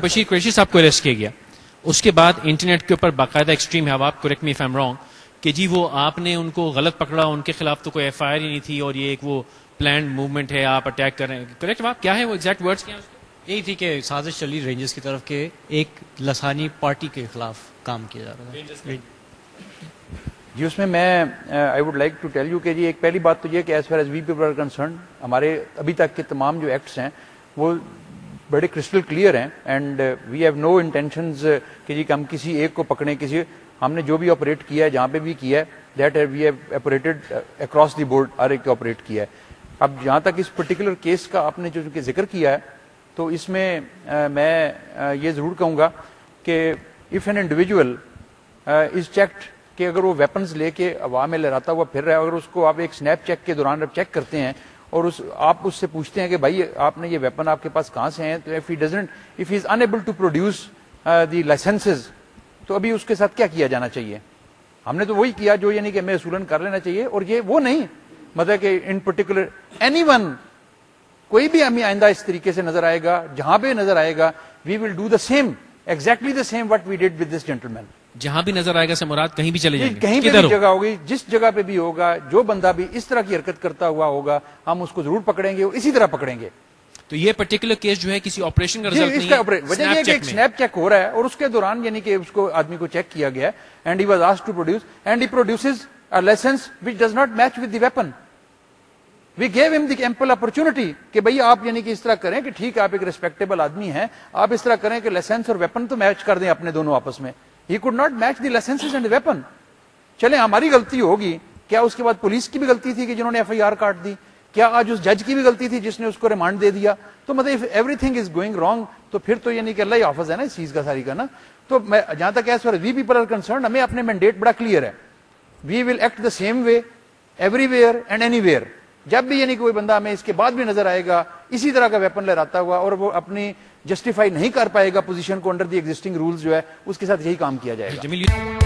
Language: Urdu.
بشیر قریشی صاحب کو اریسٹ کیا گیا، اس کے بعد انٹرنیٹ کے اوپر باقاعدہ ایکسٹریم ہے، آپ correct me if I am wrong, کہ جی وہ آپ نے ان کو غلط پکڑا، ان کے خلاف تو کوئی ایف آئی آر ہی نہیں تھی اور یہ ایک وہ پلانڈ موومنٹ ہے، آپ اٹیک کر رہے ہیں، کریکٹ بات کیا ہے وہ ایگزیکٹ ورڈز کیا ہیں؟ یہی تھی کہ سازش چلی رینجرز کی طرف کے ایک لسانی پارٹی کے خلاف کام کیا جا رہا ہے جی۔ اس میں I would like to tell you کہ جی ایک پہلی بات تو یہ کہ as far as we people are concerned ہمارے ابھی تک کے تمام جو ایکٹس ہیں وہ بڑے کرسٹل کلیئر ہیں، and we have no intentions کہ جی ہم کسی ایک کو پکڑیں، ہم نے جو بھی آپریٹ کیا ہے جہاں پہ بھی کیا ہے that we have operated across the board, ہر ایک کو آپریٹ کیا ہے۔ اب جہاں تک اس پرٹیکولر کیس کا آپ نے جو ذکر کیا ہے تو اس میں میں یہ ضرور کہوں گا کہ if an individual is checked کہ اگر وہ ویپنز لے کے ہوا میں لہراتا ہوا پھر رہا ہے، اگر اس کو آپ ایک سنیپ چیک کے دوران چیک کرتے ہیں اور آپ اس سے پوچھتے ہیں کہ بھائی آپ نے یہ ویپن آپ کے پاس کہاں سے ہیں، تو if he is unable to produce the licences تو ابھی اس کے ساتھ کیا کیا جانا چاہیے؟ ہم نے تو وہی کیا جو یعنی کہ ہمیں اصولاً کر لینا چاہیے، اور یہ وہ نہیں مطلب کہ ان پرٹیکولر اینی ون کوئی بھی ہمیں آئندہ اس طریقے سے نظر آئے گا، جہاں پہ نظر آئے گا we will do the same exactly the same what we did with this gentleman. جہاں بھی نظر آئے گا سے مراد کہیں بھی چلے جائیں گے، کہیں پہ بھی جگہ ہوگی، جس جگہ پہ بھی ہوگا، جو بندہ بھی اس طرح کی حرکت کرتا ہوا ہوگا ہم اس کو ضرور پکڑیں گے اور اسی طرح پکڑیں گے۔ تو یہ پرٹیکولر کیس جو ہے کسی آپریشن کا رزلٹ نہیں ہے، وجہ یہ کہ ایک سنیپ چیک ہو رہا ہے اور اس کے دوران یعنی کہ اس کو آدمی کو چیک کیا گیا and he was asked to produce and he produces a licence which does not match with the weapon. We gave ہم دی ایمپل اپرچونٹی کہ بھائی آپ یعنی کہ اس طرح کریں کہ ٹھیک ہے آپ ایک ریسپیکٹیبل آدمی ہیں، آپ اس طرح کریں کہ لائسنس اور ویپن تو میچ کر دیں اپنے دونوں آپس میں۔ He could not match the licences and weapon. چلے ہماری غلطی ہوگی، کیا اس کے بعد پولیس کی بھی غلطی تھی کہ جنہوں نے ایف آئی آر کاٹ دی؟ کیا آج اس جج کی بھی غلطی تھی جس نے اس کو ریمانڈ دے دیا؟ تو مطلب every thing is going wrong تو پھر تو یعنی کہ اللہ ہی حافظ ہے نا اس چیز کا ساری کا نا۔ تو میں جہاں تک as far we people are concerned ہمیں اپنے مینڈیٹ بڑا کلیئر ہے، we will act the same way everywhere and anywhere. جب بھی یعنی کوئی بندہ ہمیں اس کے بعد بھی نظر آئے گا اسی طرح کا ویپن لہراتا ہوا اور وہ اپنی جسٹیفائی نہیں کر پائے گا پوزیشن کو انڈر دی ایگزسٹنگ رولز جو ہے، اس کے ساتھ یہی کام کیا جائے گا۔